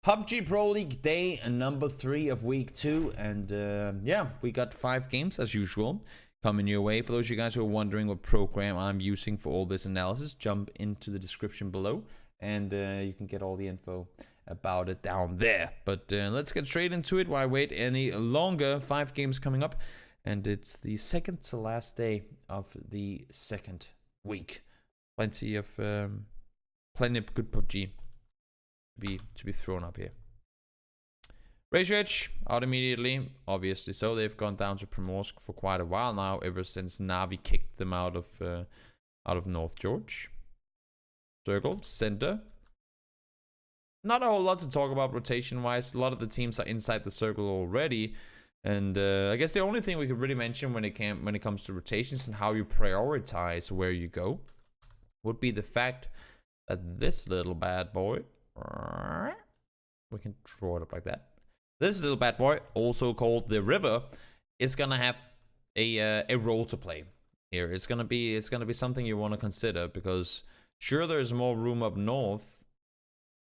PUBG Pro League day number 3 of week 2, and yeah, we got 5 games as usual coming your way. For those of you guys who are wondering what program I'm using for all this analysis, jump into the description below and you can get all the info about it down there. But let's get straight into it. Why wait any longer? 5 games coming up, and it's the second to last day of the second week. Plenty of good PUBG to be thrown up here. Ratio Edge out immediately, obviously. So they've gone down to Primorsk for quite a while now, ever since Navi kicked them out of North George. Circle center. Not a whole lot to talk about rotation wise. A lot of the teams are inside the circle already, and I guess the only thing we could really mention when it comes to rotations and how you prioritize where you go would be the fact that this little bad boy, we can draw it up like that. This little bad boy, also called the river, is gonna have a role to play here. It's gonna be something you want to consider, because sure, there's more room up north,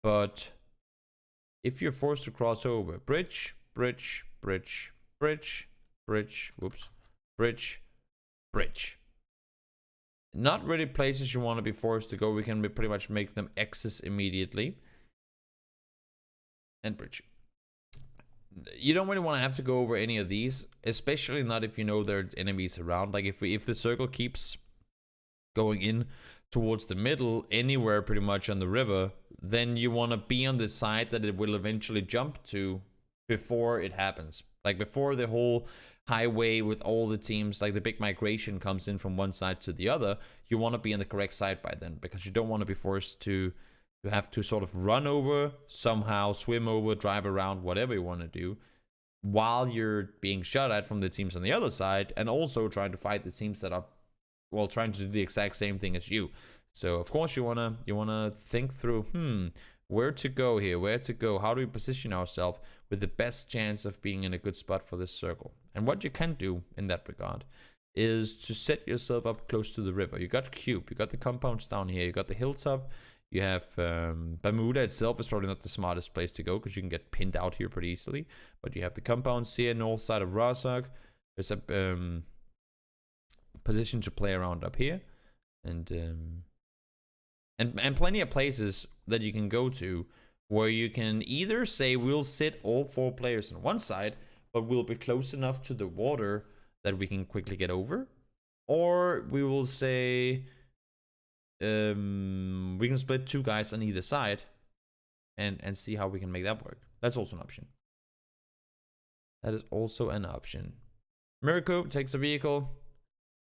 but if you're forced to cross over, bridge, not really places you want to be forced to go. We can pretty much make them X's immediately. And bridge. You don't really want to have to go over any of these, especially not if you know there are enemies around. Like if the circle keeps going in towards the middle, anywhere pretty much on the river, then you want to be on the side that it will eventually jump to before it happens. Like before the whole highway with all the teams, like the big migration comes in from one side to the other, you want to be on the correct side by then, because you don't want to be forced to have to sort of run over, somehow swim over, drive around, whatever you want to do, while you're being shot at from the teams on the other side, and also trying to fight the teams that are, well, trying to do the exact same thing as you. So of course you wanna think through, where to go here, where to go, how do we position ourselves with the best chance of being in a good spot for this circle. And what you can do in that regard is to set yourself up close to the river. You got Cube, you got the compounds down here, you got the hilltop. You have Bermuda itself is probably not the smartest place to go, because you can get pinned out here pretty easily. But you have the compounds here, north side of Razak. There's a position to play around up here, and plenty of places that you can go to where you can either say we'll sit all 4 players on one side, but we'll be close enough to the water that we can quickly get over, or we will say we can split 2 guys on either side and see how we can make that work. That's also an option. That is also an option. Mirko takes a vehicle,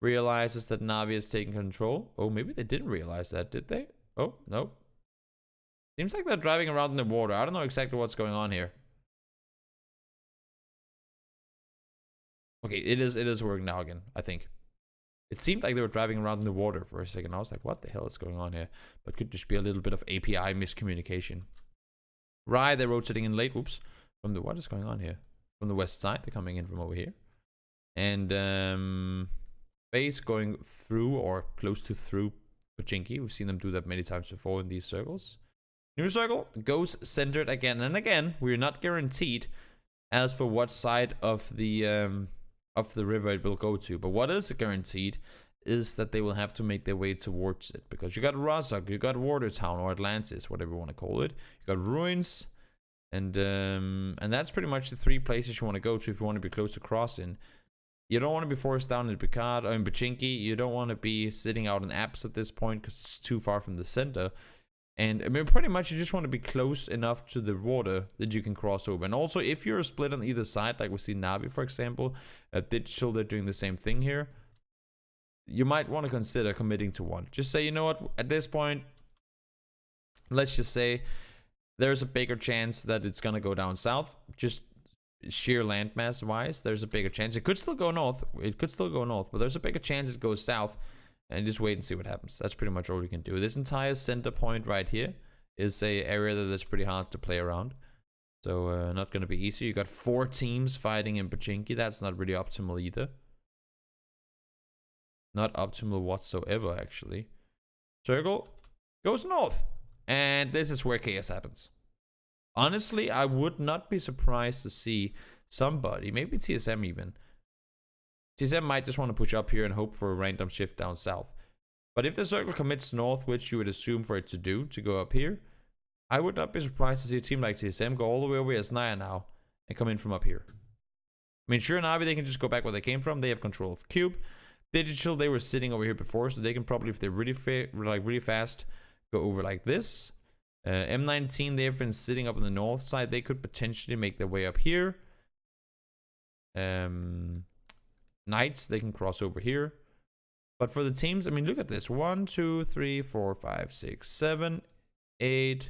realizes that Navi is taking control. Oh, maybe they didn't realize that, did they? Oh, no. Seems like they're driving around in the water. I don't know exactly what's going on here. Okay, it is working now again, I think. It seemed like they were driving around in the water for a second. I was like, what the hell is going on here? But could just be a little bit of API miscommunication. Right, they're rotating in late. Oops. From the, what is going on here? From the west side, they're coming in from over here. And base going through or close to through Pachinki. We've seen them do that many times before in these circles. New circle goes centered again and again. We're not guaranteed as for what side of the river it will go to, but what is guaranteed is that they will have to make their way towards it, because you got Razak, you got Watertown or Atlantis, whatever you want to call it, you got Ruins, and that's pretty much the 3 places you want to go to if you want to be close to crossing. You don't want to be forced down in Picard or in Pachinki. You don't want to be sitting out in Apps at this point, because it's too far from the center. And I mean, pretty much you just want to be close enough to the water that you can cross over. And also, if you're split on either side, like we see Navi, for example, Digital, they're doing the same thing here, you might want to consider committing to one. Just say, you know what, at this point, let's just say there's a bigger chance that it's going to go down south. Just sheer landmass wise, there's a bigger chance. It could still go north. But there's a bigger chance it goes south. And just wait and see what happens. That's pretty much all you can do. This entire center point right here is a area that's pretty hard to play around. So not going to be easy. You got 4 teams fighting in Pachinki. That's not really optimal either. Not optimal whatsoever, actually. Circle goes north. And this is where chaos happens. Honestly, I would not be surprised to see somebody, maybe TSM even. TSM might just want to push up here and hope for a random shift down south. But if the circle commits north, which you would assume for it to do, to go up here, I would not be surprised to see a team like TSM go all the way over as Naya now and come in from up here. I mean, sure, Navi, they can just go back where they came from. They have control of Cube. Digital, they were sitting over here before, so they can probably, if they're really fast, go over like this. M19, they have been sitting up on the north side. They could potentially make their way up here. Knights, they can cross over here. But for the teams, I mean, look at this. 1, 2, 3, 4, 5, 6, 7, 8,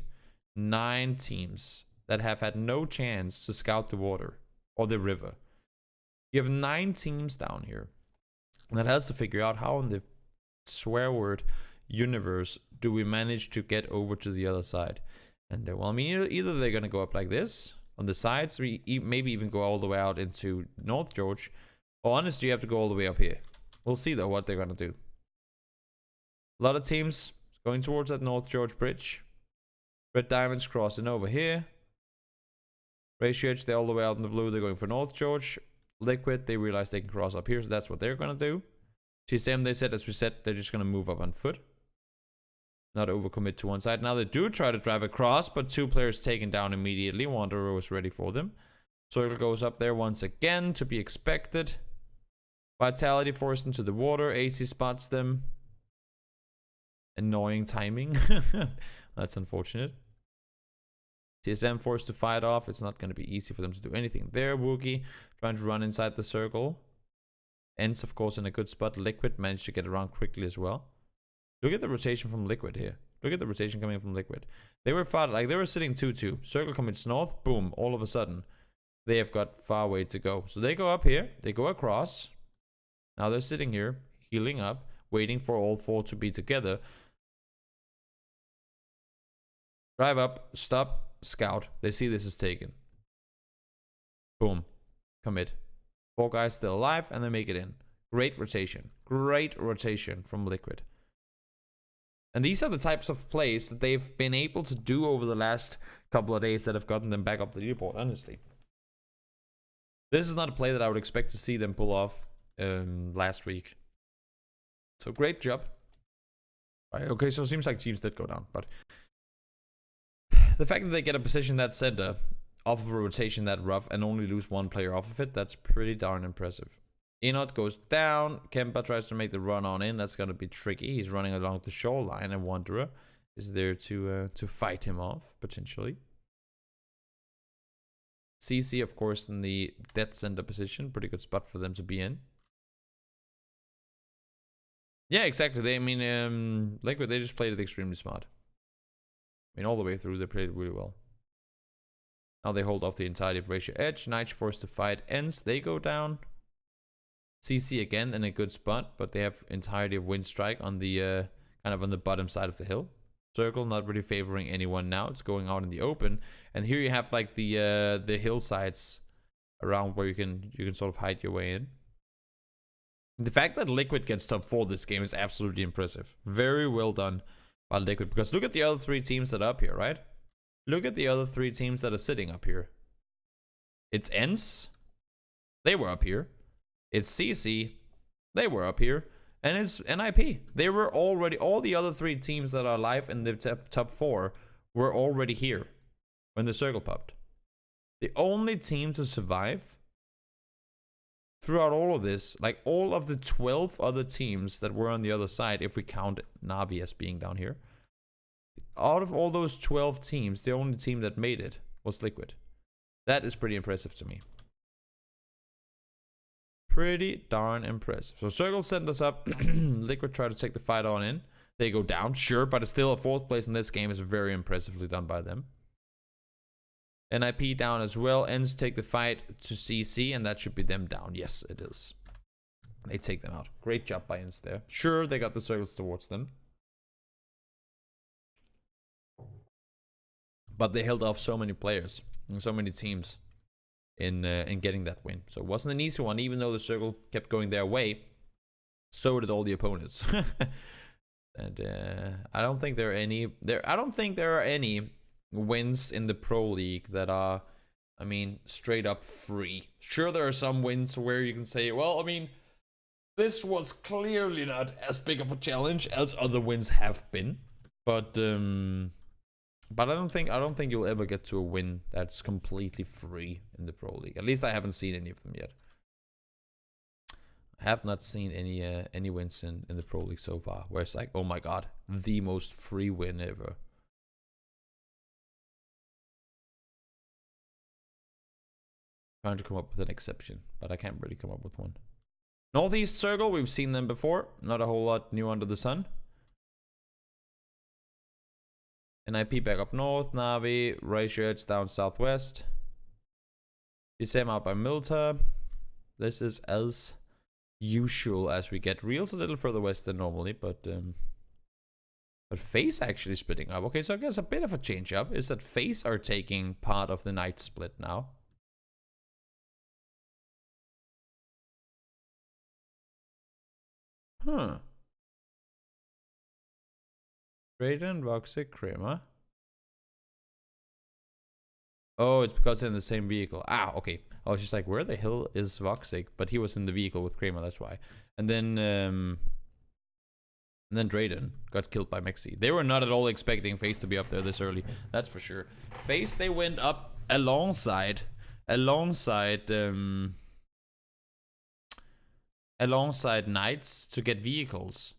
9 teams that have had no chance to scout the water or the river. You have 9 teams down here that has to figure out how in the swear word universe do we manage to get over to the other side. And well, I mean, either they're going to go up like this on the sides, or maybe even go all the way out into North George, or honestly, you have to go all the way up here. We'll see though what they're going to do. A lot of teams going towards that North George bridge. Red Diamonds crossing over here. Ratio Edge, they're all the way out in the blue. They're going for North George. Liquid, they realize they can cross up here, so that's what they're going to do. TSM, they said, as we said, they're just going to move up on foot. Not overcommit to one side. Now they do try to drive across, but 2 players taken down immediately. Wanderer was ready for them. Circle goes up there once again, to be expected. Vitality forced into the water. AC spots them. Annoying timing. That's unfortunate. TSM forced to fight off. It's not going to be easy for them to do anything there. Wookie trying to run inside the circle. Ends, of course, in a good spot. Liquid managed to get around quickly as well. Look at the rotation from Liquid here. Look at the rotation coming from Liquid. They were far, like they were sitting 2-2. Circle commits north. Boom. All of a sudden, they have got far way to go. So they go up here. They go across. Now they're sitting here, healing up, waiting for all 4 to be together. Drive up. Stop. Scout. They see this is taken. Boom. Commit. 4 guys still alive, and they make it in. Great rotation. Great rotation from Liquid. And these are the types of plays that they've been able to do over the last couple of days that have gotten them back up the leaderboard, honestly. This is not a play that I would expect to see them pull off last week. So great job. Right, okay, so it seems like teams did go down, but the fact that they get a position that center off of a rotation that rough and only lose 1 player off of it, that's pretty darn impressive. Enot goes down. Kemba tries to make the run on in. That's going to be tricky. He's running along the shoreline, and Wanderer is there to fight him off, potentially. CC, of course, in the dead center position. Pretty good spot for them to be in. Yeah, exactly. Liquid, they just played it extremely smart. I mean, all the way through, they played it really well. Now they hold off the entirety of Ratio Edge. Knight forced to fight ends. They go down. CC again in a good spot, but they have entirety of Wind Strike on the kind of on the bottom side of the hill. Circle not really favoring anyone now. It's going out in the open, and here you have like the hillsides around where you can sort of hide your way in. The fact that Liquid gets top 4 this game is absolutely impressive. Very well done by Liquid, because look at the other 3 teams that are up here, right? Look at the other 3 teams that are sitting up here. It's ENCE. They were up here. It's CC. They were up here. And it's NIP. They were already... All the other 3 teams that are alive in the top 4 were already here when the circle popped. The only team to survive throughout all of this, like all of the 12 other teams that were on the other side, if we count Navi as being down here, out of all those 12 teams, the only team that made it was Liquid. That is pretty impressive to me. Pretty darn impressive. So Circle sent us up. Liquid try to take the fight on in. They go down, sure, but it's still a 4th place in this game. Is very impressively done by them. NIP down as well. Ends take the fight to CC, and that should be them down. Yes, it is. They take them out. Great job by Ends there. Sure, they got the circles towards them, but they held off so many players and so many teams in getting that win. So it wasn't an easy one, even though the circle kept going their way. So did all the opponents. And I don't think there are any wins in the Pro League that are, I mean, straight up free. Sure, there are some wins where you can say, well, I mean, this was clearly not as big of a challenge as other wins have been. But I don't think you'll ever get to a win that's completely free in the Pro League. At least I haven't seen any of them yet. I have not seen any wins in the Pro League so far where it's like, oh my god, the most free win ever. Trying to come up with an exception, but I can't really come up with one. Northeast Circle, we've seen them before. Not a whole lot new under the sun. NIP back up north, Navi, Rayshirts down southwest. DSM out by Milta. This is as usual as we get. Reels a little further west than normally, but FaZe actually splitting up. Okay, so I guess a bit of a change up is that FaZe are taking part of the night split now. Huh. Drayden, Voxic, Kramer. Oh, it's because they're in the same vehicle. Ah, okay. I was just like, where the hell is Voxic? But he was in the vehicle with Kramer, that's why. And then Drayden got killed by Mexi. They were not at all expecting FaZe to be up there this early. That's for sure. FaZe, they went up alongside Knights to get vehicles.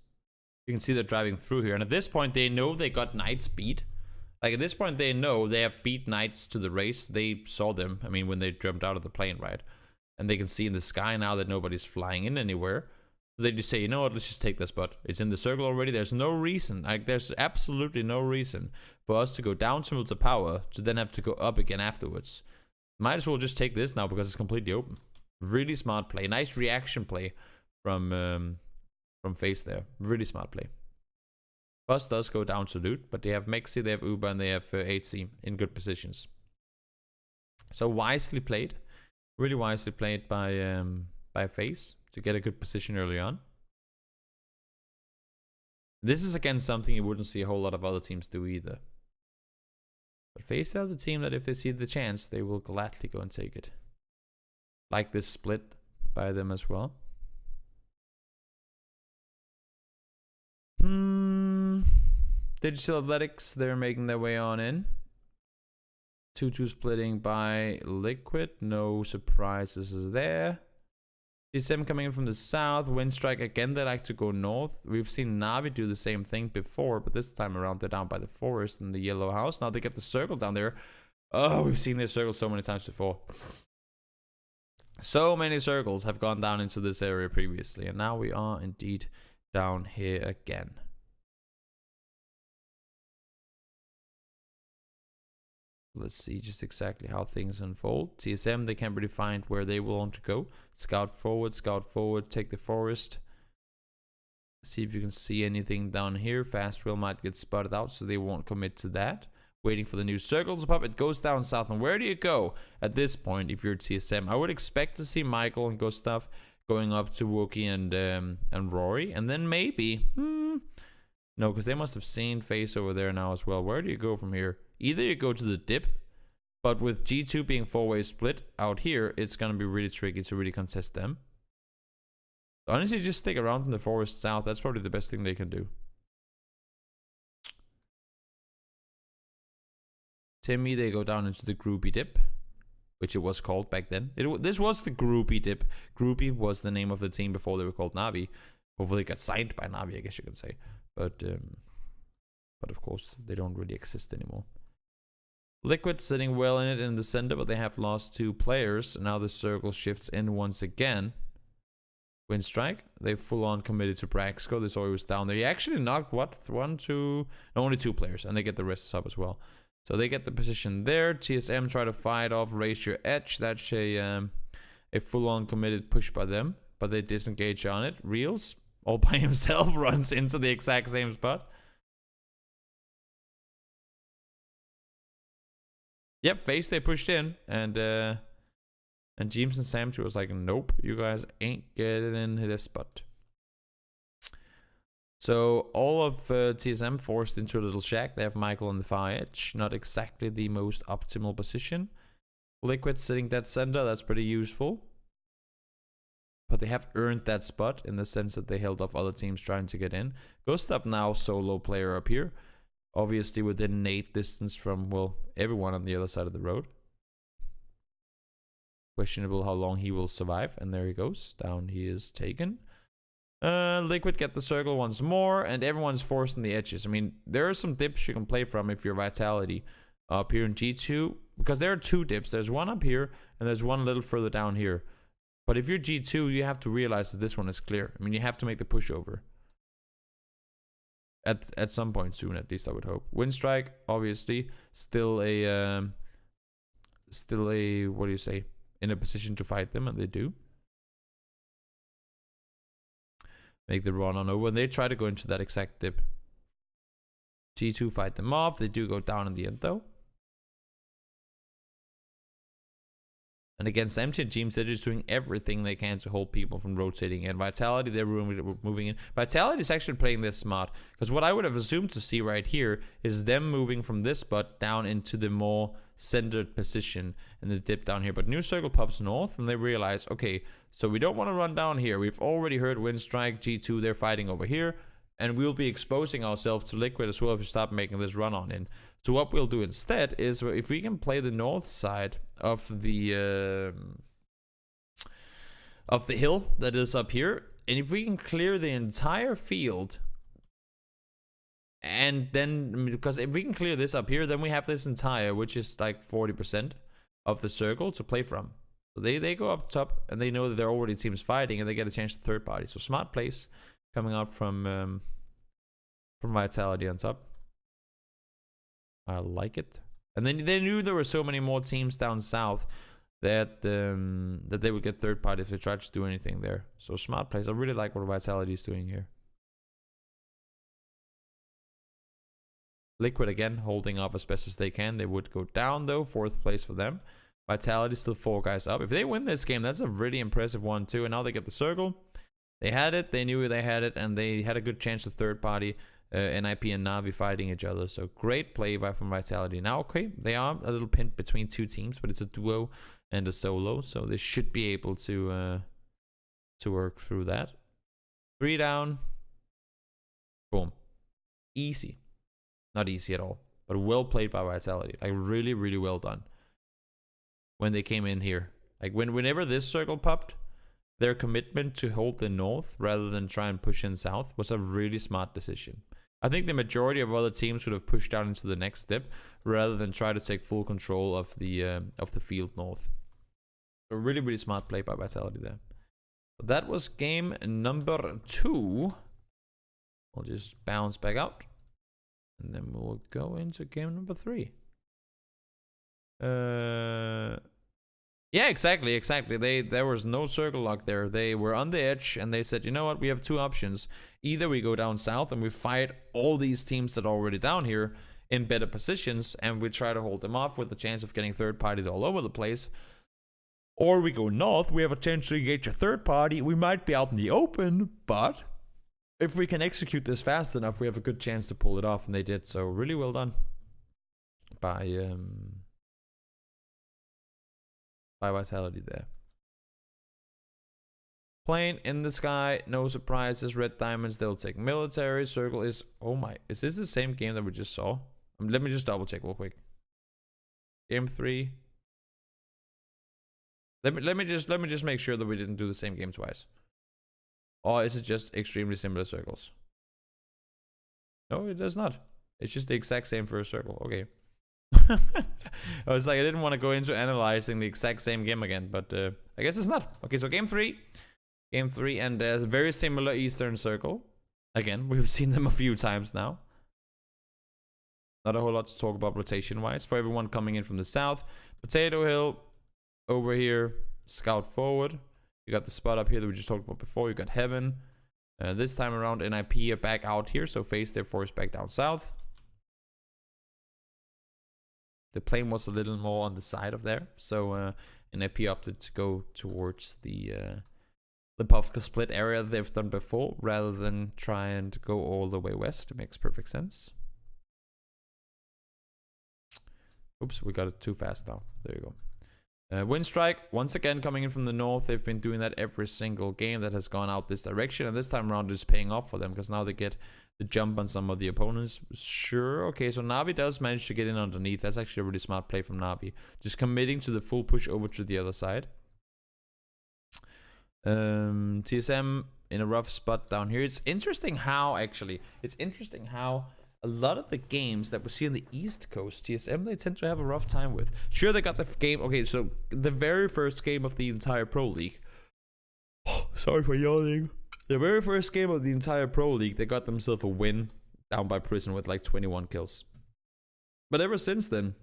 You can see they're driving through here. And at this point, they know they got Knights beat. Like, at this point, they know they have beat Knights to the race. They saw them, I mean, when they jumped out of the plane, right? And they can see in the sky now that nobody's flying in anywhere. So they just say, you know what, let's just take this spot. It's in the circle already. There's no reason, like, there's absolutely no reason for us to go down to Milta Power to then have to go up again afterwards. Might as well just take this now because it's completely open. Really smart play. Nice reaction play from FaZe there. Really smart play. Bus does go down to loot, but they have Mexi, they have Uber, and they have HC in good positions. So wisely played. Really wisely played by FaZe to get a good position early on. This is again something you wouldn't see a whole lot of other teams do either. But FaZe are the team that if they see the chance, they will gladly go and take it. Like this split by them as well. Digital Athletics, they're making their way on in. 2-2 splitting by Liquid. No surprises there. DSM coming in from the south. Windstrike again, they like to go north. We've seen Navi do the same thing before, but this time around they're down by the forest and the yellow house. Now they get the circle down there. Oh, we've seen this circle so many times before. So many circles have gone down into this area previously, and now we are indeed down here again. Let's see just exactly how things unfold. TSM, they can't really find where they will want to go. Scout forward, take the forest. See if you can see anything down here. Fast rail might get spotted out, so they won't commit to that. Waiting for the new circle to pop. It goes down south. And where do you go at this point if you're TSM? I would expect to see Michael and Gustav going up to Wookie and Rory. And then maybe... No, because they must have seen FaZe over there now as well. Where do you go from here? Either you go to the dip, but with G2 being four-way split out here, it's going to be really tricky to really contest them. Honestly, just stick around in the forest south. That's probably the best thing they can do. Timmy, they go down into the groupie dip, which it was called back then. This was the groupie dip. Groupie was the name of the team before they were called Navi. Hopefully it got signed by Navi, I guess you could say. But of course, they don't really exist anymore. Liquid sitting well in it in the center, but they have lost 2 players. Now the circle shifts in once again. Windstrike, they full on committed to Braxco. This always was down there. He actually knocked, what? 1, 2... No, only 2 players, and they get the rest up as well. So they get the position there. TSM try to fight off, raise your edge. That's a full on committed push by them, but they disengage on it. Reels, all by himself, runs into the exact same spot. Yep, FaZe, they pushed in, and James and Sam was like, nope, you guys ain't getting in this spot. So all of TSM forced into a little shack. They have Michael on the far edge. Not exactly the most optimal position. Liquid sitting dead center. That's pretty useful. But they have earned that spot in the sense that they held off other teams trying to get in. Ghost up now, solo player up here. Obviously within nade distance from, well, everyone on the other side of the road. Questionable how long he will survive. And there he goes. Down he is taken. Liquid get the circle once more, and everyone's forced on the edges. I mean, there are some dips you can play from if you're Vitality up here in G2, because there are two dips. There's one up here, and there's one a little further down here. But if you're G2, you have to realize that this one is clear. I mean, you have to make the pushover. At some point soon, at least I would hope. Windstrike, obviously, still a what do you say? In a position to fight them, and they do. Make the run on over, and they try to go into that exact dip. G2 fight them off. They do go down in the end, though. And against MTN teams, they're just doing everything they can to hold people from rotating in. Vitality, they're moving in. Vitality is actually playing this smart, because what I would have assumed to see right here is them moving from this spot down into the more centered position and the dip down here. But new circle pops north, and they realize, okay, so we don't want to run down here. We've already heard Windstrike, G2, they're fighting over here, and we'll be exposing ourselves to Liquid as well if we stop making this run on in. So what we'll do instead is, if we can play the north side of the hill that is up here, and if we can clear the entire field, and then, because if we can clear this up here, then we have this entire, which is like 40% of the circle to play from. So they go up top, and they know that there are already teams fighting, and they get a chance to third party. So smart plays coming out from Vitality on top. I like it. And then they knew there were so many more teams down south that that they would get third party if they tried to do anything there. So smart plays. I really like what Vitality is doing here. Liquid again holding up as best as they can. They would go down though. 4th place for them. Vitality still 4 guys up. If they win this game, that's a really impressive one too. And now they get the circle. They had it. They knew they had it, and they had a good chance to third party. NIP and Navi fighting each other. So great play from Vitality. Now, okay, they are a little pinned between 2 teams, but it's a duo and a solo, so they should be able to work through that. 3 down. Boom. Easy. Not easy at all, but well played by Vitality. Like really, really well done. When they came in here, like whenever this circle popped, their commitment to hold the north rather than try and push in south was a really smart decision. I think the majority of other teams would have pushed down into the next step rather than try to take full control of the field north. A really, really smart play by Vitality there. But that was game number 2. We'll just bounce back out, and then we'll go into game number 3. Yeah, exactly. There was no circle lock there. They were on the edge, and they said, you know what, we have 2 options. Either we go down south and we fight all these teams that are already down here in better positions, and we try to hold them off with the chance of getting third parties all over the place. Or we go north, we have a chance to engage a third party. We might be out in the open, but if we can execute this fast enough, we have a good chance to pull it off, and they did. So really well done by Vitality there. Plane in the sky, no surprises. Red diamonds, they'll take military. Circle is, oh my, is this the same game that we just saw? Let me just double check real quick. Game 3. Let me just make sure that we didn't do the same game twice. Or is it just extremely similar circles? No, it does not. It's just the exact same first circle. Okay. I was like, I didn't want to go into analyzing the exact same game again, but I guess it's not. Okay, so game 3. Game 3, and there's a very similar Eastern Circle. Again, we've seen them a few times now. Not a whole lot to talk about rotation-wise. For everyone coming in from the south, Potato Hill over here, scout forward. You got the spot up here that we just talked about before. You got Heaven. This time around, NIP are back out here, so face their force back down south. The plane was a little more on the side of there, so NIP opted to go towards the the Pavka split area that they've done before, rather than try and go all the way west. It makes perfect sense. Oops, we got it too fast now. There you go. Wind Strike, once again coming in from the north. They've been doing that every single game that has gone out this direction. And this time around it's paying off for them, because now they get the jump on some of the opponents. Sure, okay, so Navi does manage to get in underneath. That's actually a really smart play from Navi. Just committing to the full push over to the other side. TSM in a rough spot down here. It's interesting how a lot of the games that we see on the East Coast, TSM, they tend to have a rough time with. Sure, they got the game. Okay, so the very first game of the entire Pro League. Sorry for yawning. The very first game of the entire Pro League, they got themselves a win down by Prison with like 21 kills. But ever since then,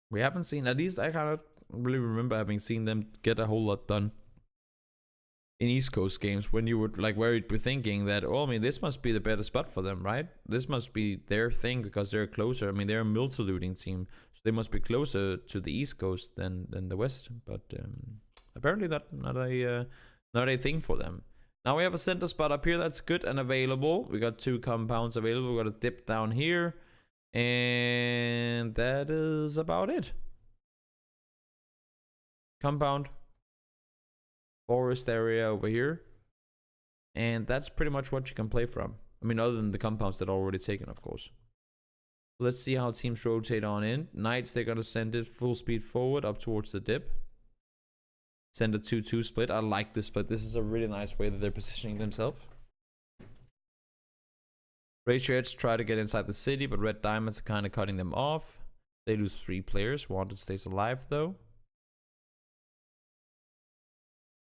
we haven't seen, at least I cannot really remember having seen them get a whole lot done in East Coast games, when you would like where you'd be thinking that, oh, I mean, this must be the better spot for them, right? This must be their thing because they're closer. I mean, they're a multi-looting team, so they must be closer to the East Coast than the West. But apparently not a thing for them. Now we have a center spot up here that's good and available. We got 2 compounds available. We got a dip down here, and that is about it. Compound. Forest area over here, and that's pretty much what you can play from. I mean, other than the compounds that are already taken, of course. Let's see how teams rotate on in. Knights, they're gonna send it full speed forward up towards the dip. Send a 2-2 split. I like this split. This is a really nice way that they're positioning themselves. Rayshirts try to get inside the city, but Red Diamonds are kind of cutting them off. They lose 3 players. Wanted stays alive though.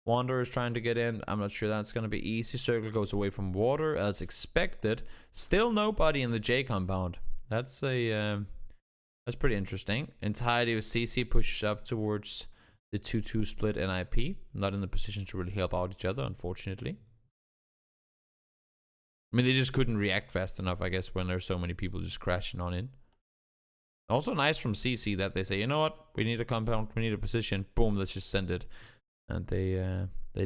Wanderer is trying to get in. I'm not sure that's going to be easy. Circle goes away from water as expected. Still nobody in the J compound. That's pretty interesting. Entirety of CC pushes up towards the 2-2 split NIP. Not in the position to really help out each other, unfortunately. I mean, they just couldn't react fast enough, I guess, when there's so many people just crashing on in. Also nice from CC that they say, you know what? We need a compound. We need a position. Boom, let's just send it. And they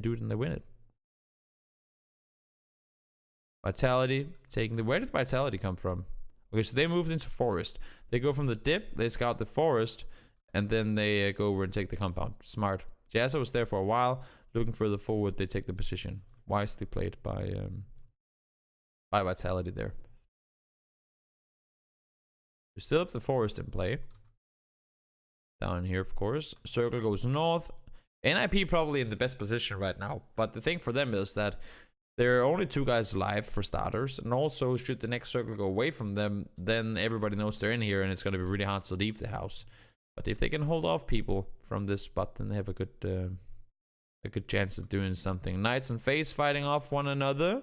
do it and they win it. Vitality taking the... Where did Vitality come from? Okay, so they moved into forest. They go from the dip, they scout the forest, and then they go over and take the compound. Smart. Jazza was there for a while. Looking further forward, they take the position. Wisely played by Vitality there. We still have the forest in play. Down here, of course. Circle goes north. NIP probably in the best position right now, but the thing for them is that there are only 2 guys alive for starters, and also should the next circle go away from them, then everybody knows they're in here and it's going to be really hard to leave the house. But if they can hold off people from this spot, then they have a good chance of doing something. Knights and FaZe fighting off one another.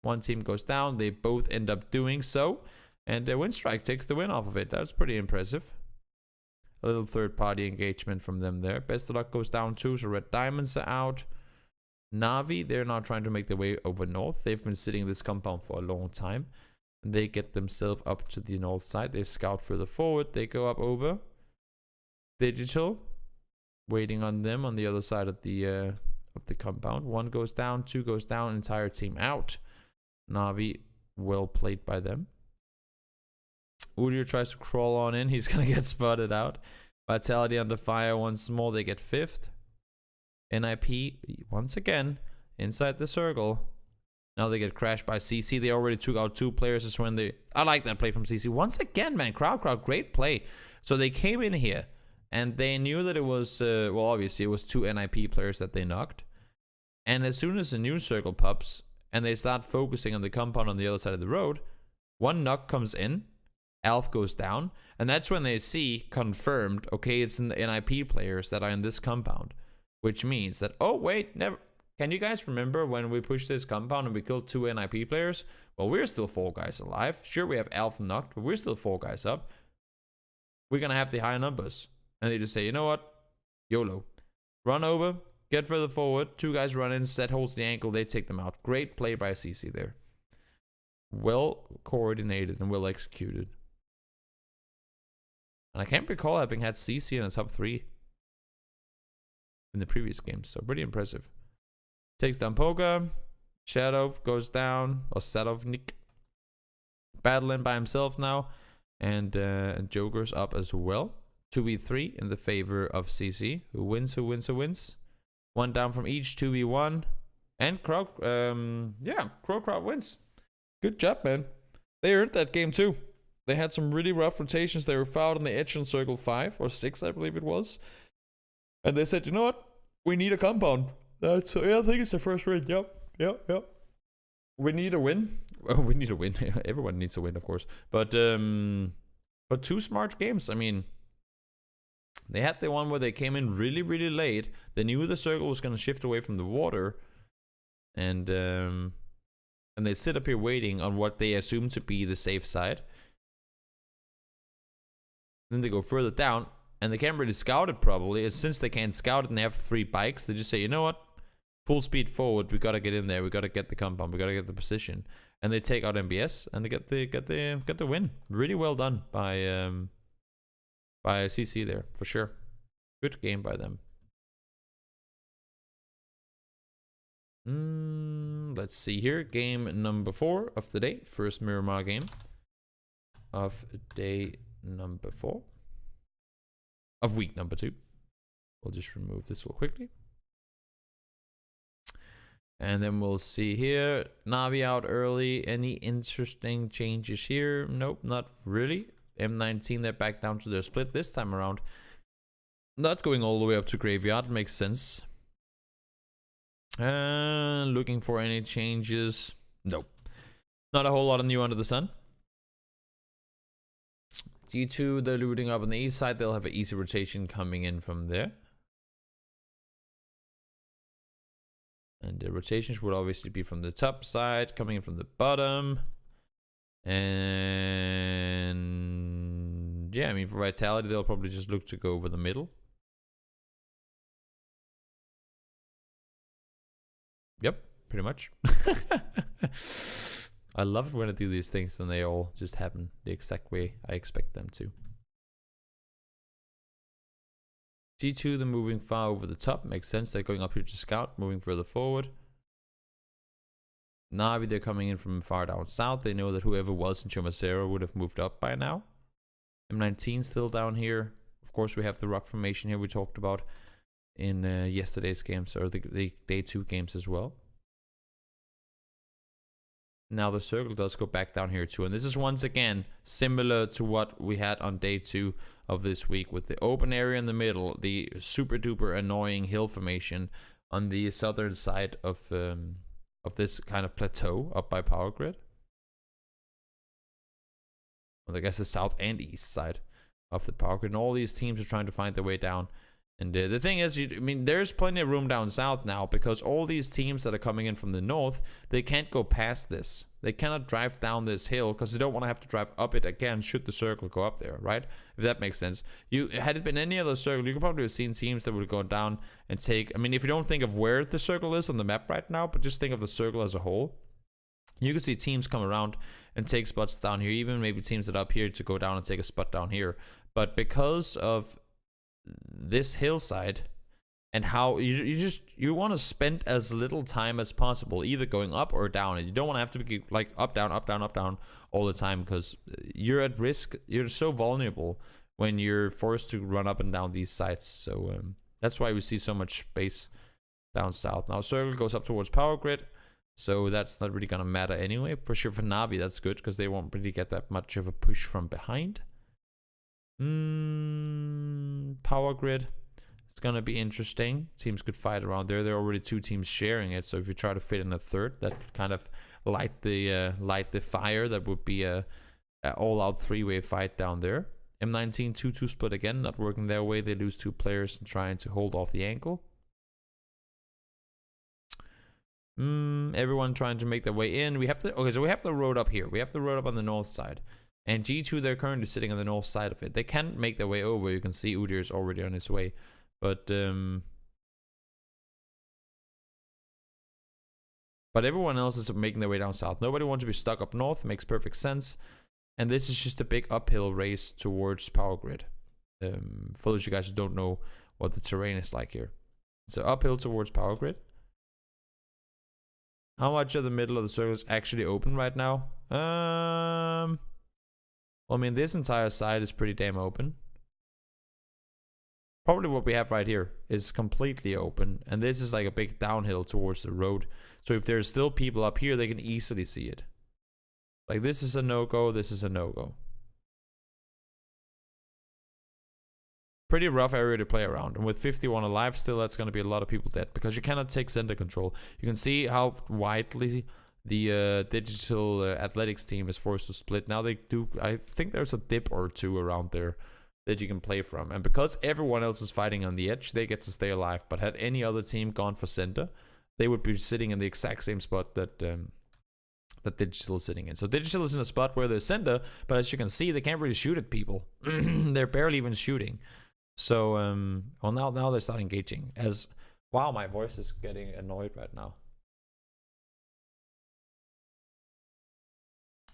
One team goes down, they both end up doing so, and Windstrike takes the win off of it. That's pretty impressive. A little third-party engagement from them there. Best of Luck goes down too, so Red Diamonds are out. Navi, they're now trying to make their way over north. They've been sitting in this compound for a long time. And they get themselves up to the north side. They scout further forward. They go up over. Digital, waiting on them on the other side of the compound. 1 goes down, 2 goes down, entire team out. Navi, well played by them. Udyr tries to crawl on in. He's going to get spotted out. Vitality under fire once more. They get 5th. NIP, once again, inside the circle. Now they get crashed by CC. They already took out 2 players. Is when they... I like that play from CC. Once again, man. Crowd, great play. So they came in here, and they knew that it was... well, obviously, it was 2 NIP players that they knocked. And as soon as the new circle pops, and they start focusing on the compound on the other side of the road, 1 knock comes in. Alf goes down, and that's when they see confirmed, okay, it's the NIP players that are in this compound, which means that, oh wait, never. Can you guys remember when we pushed this compound and we killed 2 NIP players? Well, we're still 4 guys alive. Sure, we have Alf knocked, but we're still 4 guys up. We're gonna have the higher numbers. And they just say, you know what, YOLO, run over, get further forward, 2 guys run in, Set holds the ankle, they take them out. Great play by CC there. Well coordinated and well executed. And I can't recall having had CC in the top 3 in the previous games, so pretty impressive. Takes down Poga. Shadow goes down. Or Sadovnik. Battling by himself now. And Joker's up as well. 2v3 in the favor of CC. Who wins, who wins, who wins. One down from each. 2v1. And Crow, Crow wins. Good job, man. They earned that game too. They had some really rough rotations. They were fouled on the edge in circle 5 or 6, I believe it was. And they said, you know what? We need a compound. That's, yeah, I think it's the first win. Yep. We need a win. Well, we need a win. Everyone needs a win, of course. But 2 smart games. I mean, they had the one where they came in really, really late. They knew the circle was going to shift away from the water. And they sit up here waiting on what they assume to be the safe side. Then they go further down. And they can't really scout it probably. And since they can't scout it and they have 3 bikes, they just say, you know what? Full speed forward. We gotta get in there. We gotta get the compound. We gotta get the position. And they take out MBS and they get the win. Really well done by CC there for sure. Good game by them. Let's see here. Game number 4 of the day. First Miramar game of day number 4. Of week number 2. We'll just remove this real quickly. And then we'll see here. Navi out early. Any interesting changes here? Nope, not really. M19, they're back down to their split this time around. Not going all the way up to Graveyard. Makes sense. Looking for any changes? Nope. Not a whole lot of new under the sun. G2, they're looting up on the east side. They'll have an easy rotation coming in from there. And the rotations would obviously be from the top side, coming in from the bottom. And yeah, I mean, for Vitality, they'll probably just look to go over the middle. Yep, pretty much. I love it when I do these things and they all just happen the exact way I expect them to. G2, they're moving far over the top. Makes sense. They're going up here to scout, moving further forward. Navi, they're coming in from far down south. They know that whoever was in Chomacero would have moved up by now. M19 still down here. Of course, we have the rock formation here we talked about in yesterday's games, or the day 2 games as well. Now the circle does go back down here too. And this is once again similar to what we had on day 2 of this week with the open area in the middle, the super duper annoying hill formation on the southern side of this kind of plateau up by power grid. Well, I guess the south and east side of the power grid. And all these teams are trying to find their way down. And the thing is, I mean, there's plenty of room down south now because all these teams that are coming in from the north, they can't go past this. They cannot drive down this hill because they don't want to have to drive up it again should the circle go up there, right? If that makes sense. Had it been any other circle, you could probably have seen teams that would go down and take... I mean, if you don't think of where the circle is on the map right now, but just think of the circle as a whole, you can see teams come around and take spots down here, even maybe teams that are up here to go down and take a spot down here. But because of this hillside and how you want to spend as little time as possible either going up or down, and you don't want to have to be like up down all the time because you're at risk. You're so vulnerable when you're forced to run up and down these sites. So that's why we see so much space down south. Now circle goes up towards power grid, so that's not really gonna matter anyway. For sure for Navi that's good because they won't really get that much of a push from behind. Power grid, it's gonna be interesting. Teams could fight around there. There are already 2 teams sharing it, so if you try to fit in a third, that could kind of light the fire. That would be a all-out 3-way fight down there. M19 2-2 split again, not working their way. They lose 2 players and trying to hold off the ankle. Everyone trying to make their way in. We have the road up here. We have the road up on the north side. And G2, they're currently sitting on the north side of it. They can't make their way over. You can see Udyr is already on his way. But everyone else is making their way down south. Nobody wants to be stuck up north. Makes perfect sense. And this is just a big uphill race towards power grid. For those of you guys who don't know what the terrain is like here. So uphill towards power grid. How much of the middle of the circle is actually open right now? Well, I mean, this entire side is pretty damn open. Probably what we have right here is completely open, and this is like a big downhill towards the road. So if there's still people up here, they can easily see it. Like, this is a no-go, this is a no-go. Pretty rough area to play around, and with 51 alive still, that's going to be a lot of people dead, because you cannot take center control. You can see how widely the digital athletics team is forced to split. Now they do, I think there's a dip or two around there that you can play from, and because everyone else is fighting on the edge, they get to stay alive. But had any other team gone for center, they would be sitting in the exact same spot that that digital is sitting in. So digital is in a spot where they're center, but as you can see, they can't really shoot at people. They're barely even shooting. So well, now they start engaging. As wow, my voice is getting annoyed right now.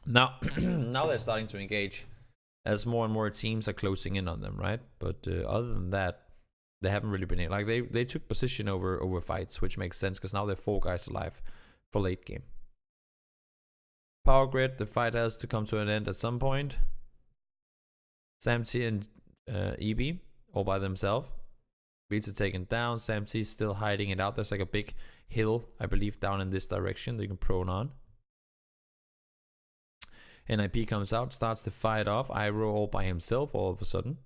Now now they're starting to engage as more and more teams are closing in on them, right? But other than that, they haven't really been like they took position over fights, which makes sense because now they're 4 guys alive for late game. Power grid, the fight has to come to an end at some point. Samty and EB all by themselves. Beats are taken down. Samty's still hiding it out. There's like a big hill, I believe, down in this direction that you can prone on. NIP comes out, starts to fight off. Iroh all by himself all of a sudden.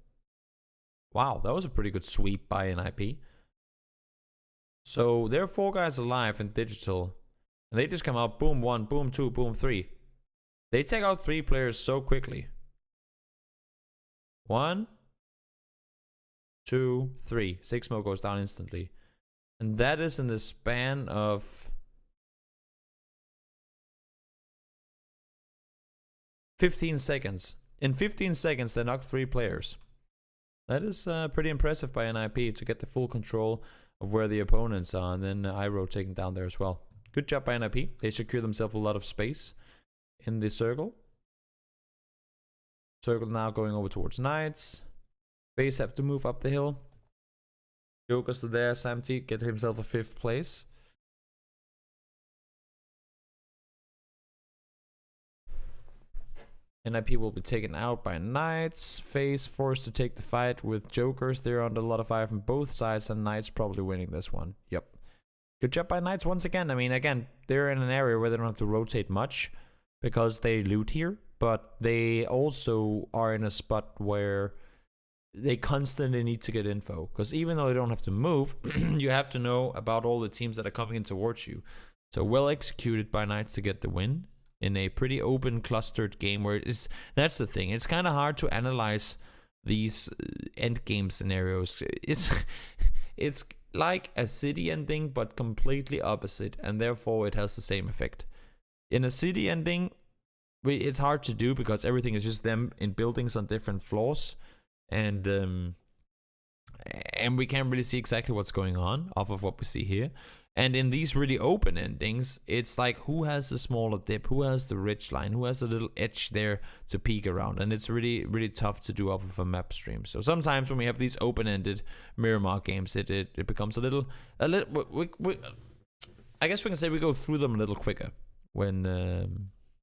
Wow, that was a pretty good sweep by NIP. So there are 4 guys alive in digital. And they just come out, boom 1, boom 2, boom 3. They take out 3 players so quickly. 1, 2, 3. 6 smoke goes down instantly. And that is in the span of 15 seconds. In 15 seconds, they knocked 3 players. That is pretty impressive by NIP to get the full control of where the opponents are. And then Iroh taken down there as well. Good job by NIP. They secure themselves a lot of space in this circle. Circle now going over towards Knights. Base have to move up the hill. Joker's still there. Samty get himself a 5th place. NIP will be taken out by Knights. FaZe forced to take the fight with Jokers. They're under a lot of fire from both sides, and Knights probably winning this one. Yep. Good job by Knights once again. I mean, again, they're in an area where they don't have to rotate much because they loot here, but they also are in a spot where they constantly need to get info, because even though they don't have to move, you have to know about all the teams that are coming in towards you. So well executed by Knights to get the win in a pretty open, clustered game where it's, that's the thing. It's kind of hard to analyze these end game scenarios. It's like a city ending, but completely opposite, and therefore it has the same effect. In a city ending, it's hard to do because everything is just them in buildings on different floors, and we can't really see exactly what's going on off of what we see here. And in these really open endings, it's like who has the smaller dip, who has the ridge line, who has a little edge there to peek around, and it's really, really tough to do off of a map stream. So sometimes when we have these open-ended Miramar games, it becomes a little. I guess we can say we go through them a little quicker when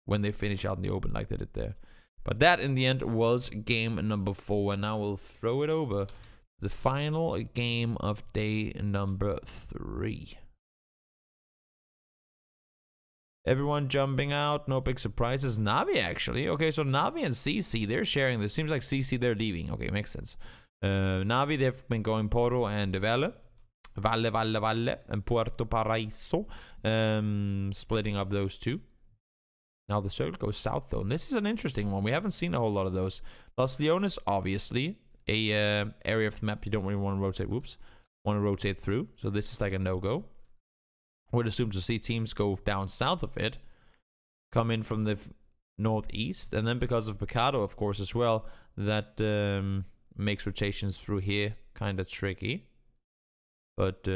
they finish out in the open like they did there. But that in the end was game number 4, and now we'll throw it over the final game of day number 3. Everyone jumping out, no big surprises. Navi actually. Okay, so Navi and CC, they're sharing this. Seems like CC, they're leaving. Okay, makes sense. Navi, they've been going Porto and Valle, and Puerto Paraíso. Splitting up those 2. Now the circle goes south though, and this is an interesting one. We haven't seen a whole lot of those. Los Leones, obviously, a area of the map you don't really want to rotate. Whoops, want to rotate through. So this is like a no-go. Would assume to see teams go down south of it, come in from the northeast, and then because of Picado, of course, as well, that makes rotations through here kind of tricky. But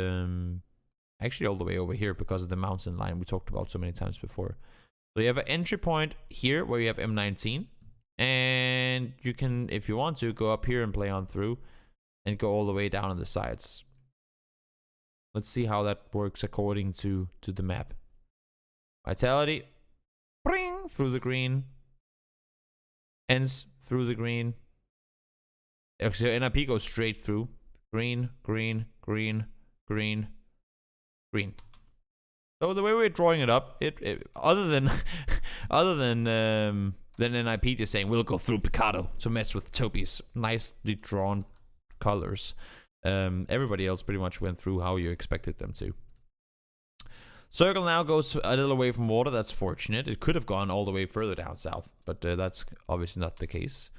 actually all the way over here because of the mountain line we talked about so many times before. So you have an entry point here where you have M19, and you can, if you want to, go up here and play on through and go all the way down on the sides. Let's see how that works according to the map. Vitality. Bring through the green. Ends through the green. So NIP goes straight through. Green, green, green, green, green. So the way we're drawing it up, it other than NIP just saying we'll go through Picado to mess with Toby's nicely drawn colors. Everybody else pretty much went through how you expected them to. Circle now goes a little away from water. That's fortunate. It could have gone all the way further down south, but that's obviously not the case.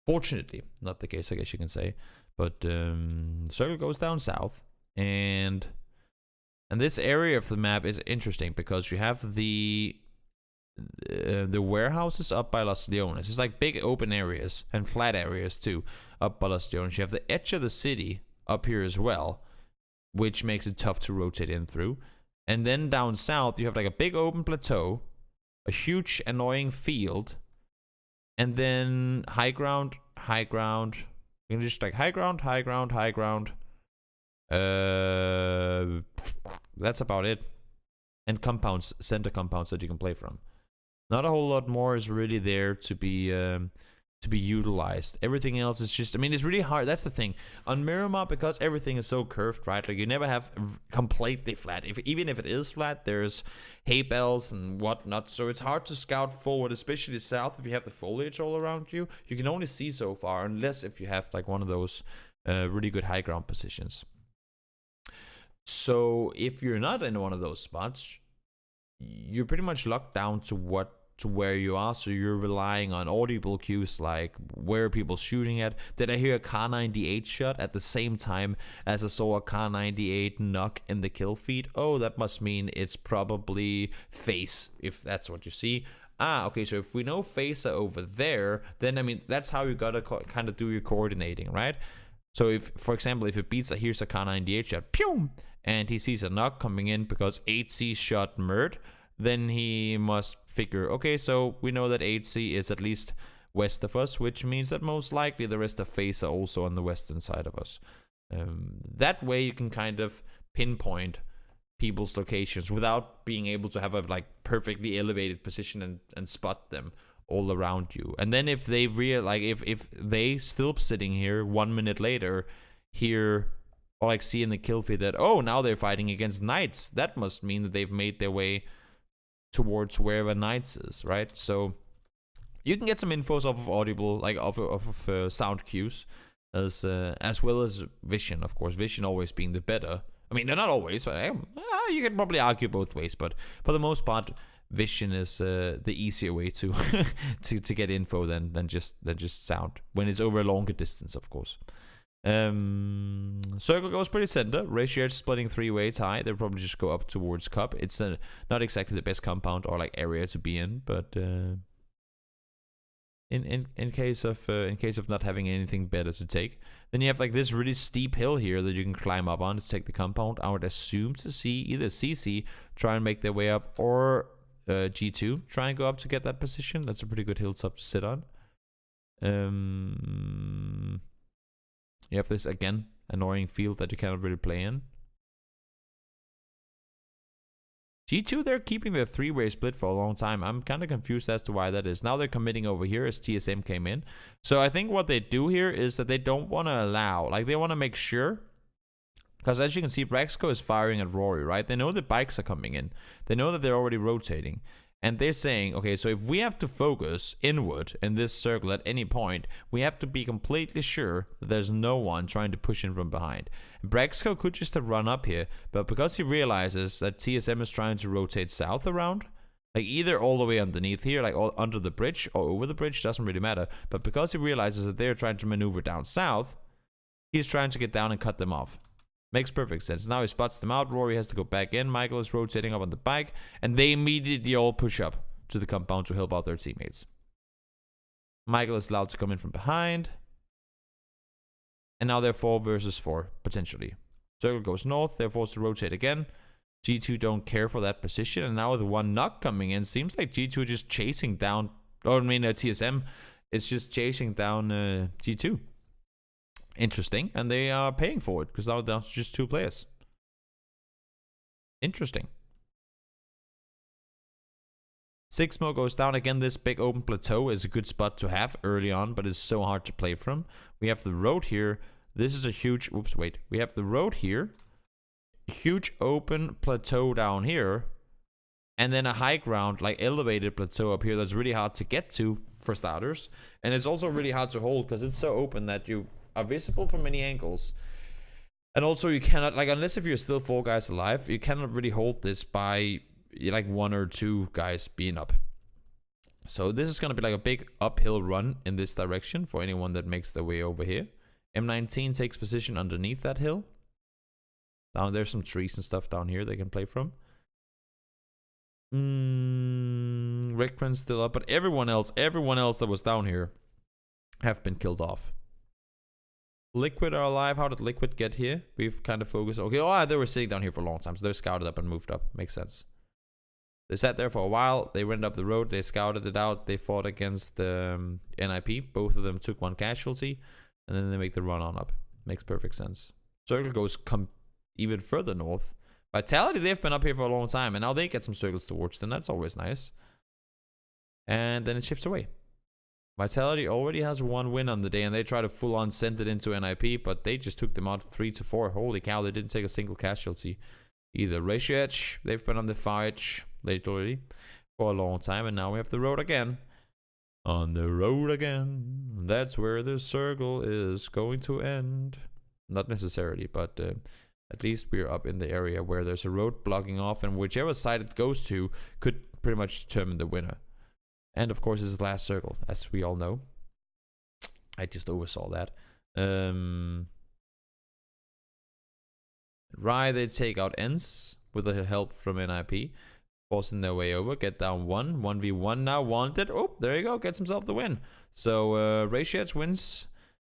Fortunately, not the case, I guess you can say. But circle goes down south, and this area of the map is interesting because you have the warehouses up by Las Leones. It's like big open areas and flat areas too up by Las Leones. You have the edge of the city up here as well, which makes it tough to rotate in through. And then down south, you have like a big open plateau, a huge annoying field, and then high ground, high ground. You can just like high ground, high ground, high ground. That's about it. And compounds, center compounds that you can play from. Not a whole lot more is really there to be utilized. Everything else is just, I mean, it's really hard. That's the thing on Miramar, because everything is so curved, right? Like you never have completely flat. Even if it is flat, there's hay bales and whatnot, so it's hard to scout forward, especially south. If you have the foliage all around you, you can only see so far, unless if you have like one of those really good high ground positions. So if you're not in one of those spots, you're pretty much locked down to where you are. So you're relying on audible cues like where are people shooting at. Did I hear a Kar 98 shot at the same time as I saw a Kar 98 knock in the kill feed? Oh, that must mean it's probably face, if that's what you see. Okay, so if we know face are over there, then I mean that's how you gotta kind of do your coordinating, right? So if, for example, if it beats here's a Kar 98 shot, pew, and he sees a knock coming in because 8C shot Mert, then he must figure, okay, so we know that 8C is at least west of us, which means that most likely the rest of face are also on the western side of us. That way you can kind of pinpoint people's locations without being able to have a like perfectly elevated position and spot them all around you. And then if they if they still sitting here 1 minute later, here or like see in the kill feed that, oh, now they're fighting against knights, that must mean that they've made their way towards wherever knights is, right? So you can get some infos off of audible, like off of sound cues, as well as vision, of course. Vision always being the better. I mean, they're not always, but you can probably argue both ways. But for the most part, vision is the easier way to to get info than just sound when it's over a longer distance, of course. Circle goes pretty center. Ratio splitting 3 ways high. They'll probably just go up towards cup. It's not exactly the best compound or like area to be in, but in case of not having anything better to take, then you have like this really steep hill here that you can climb up on to take the compound. I would assume to see either CC try and make their way up, or G2 try and go up to get that position. That's a pretty good hilltop to sit on. You have this, again, annoying field that you cannot really play in. G2, they're keeping their 3-way split for a long time. I'm kind of confused as to why that is. Now they're committing over here as TSM came in. So I think what they do here is that they don't want to allow, like they want to make sure, because as you can see, Braxco is firing at Rory, right? They know the bikes are coming in. They know that they're already rotating. And they're saying, okay, so if we have to focus inward in this circle at any point, we have to be completely sure that there's no one trying to push in from behind. Braxco could just have run up here, but because he realizes that TSM is trying to rotate south around, like either all the way underneath here, like all under the bridge or over the bridge, doesn't really matter. But because he realizes that they're trying to maneuver down south, he's trying to get down and cut them off. Makes perfect sense. Now he spots them out. Rory has to go back in. Michael is rotating up on the bike. And they immediately all push up to the compound to help out their teammates. Michael is allowed to come in from behind. And now they're 4 versus 4, potentially. Circle goes north. They're forced to rotate again. G2 don't care for that position. And now with 1 knock coming in, seems like G2 are just chasing down... Or I mean, TSM is just chasing down G2. Interesting, and they are paying for it because now there's just 2 players. Interesting. 6 more goes down. Again, this big open plateau is a good spot to have early on, but it's so hard to play from. We have the road here. This is a huge... Oops, wait. We have the road here. Huge open plateau down here. And then a high ground, like elevated plateau up here that's really hard to get to for starters. And it's also really hard to hold because it's so open that you are visible from many angles. And also you cannot, like, unless if you're still 4 guys alive, you cannot really hold this by... like 1 or 2 guys being up. So this is going to be like a big uphill run in this direction for anyone that makes their way over here. M19 takes position underneath that hill. Down there's some trees and stuff down here they can play from. Rickman's still up, but everyone else that was down here have been killed off. Liquid are alive. How did Liquid get here? We've kind of focused. Okay, oh, they were sitting down here for a long time, so they're scouted up and moved up. Makes sense. They sat there for a while. They went up the road. They scouted it out. They fought against NIP. Both of them took 1 casualty. And then they make the run on up. Makes perfect sense. Circle goes even further north. Vitality, they've been up here for a long time. And now they get some circles towards them. That's always nice. And then it shifts away. Vitality already has 1 win on the day. And they try to full on send it into NIP. But they just took them out 3-4. Holy cow, they didn't take a single casualty. Either Ratio Edge, they've been on the far edge lately for a long time, and now we have the road again. On the road again. That's where the circle is going to end. Not necessarily, but at least we're up in the area where there's a road blocking off, and whichever side it goes to could pretty much determine the winner. And of course, this is the last circle, as we all know. I just oversaw that. Rye, they take out ends with the help from NIP. Forcing their way over. Get down 1. 1v1 now. Wanted. Oh, there you go. Gets himself the win. So, Raysheds wins.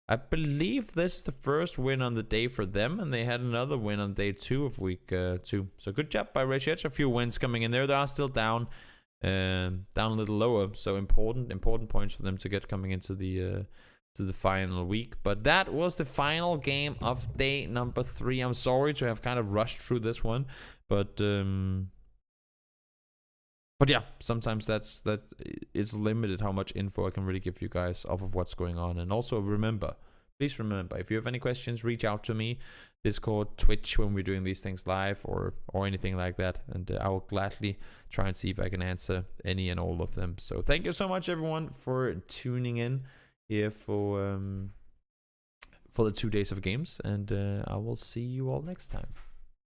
I believe this is the first win on the day for them. And they had another win on day 2 of week 2. So, good job by Raysheds. A few wins coming in there. They are still down. Down a little lower. So, important points for them to get coming into the final week. But that was the final game of day number 3. I'm sorry to have kind of rushed through this one, but yeah, sometimes that it's limited how much info I can really give you guys off of what's going on. And also please remember, if you have any questions, reach out to me, Discord, Twitch, when we're doing these things live or anything like that, and I will gladly try and see if I can answer any and all of them. So thank you so much, everyone, for tuning in here for the 2 days of games, and I will see you all next time.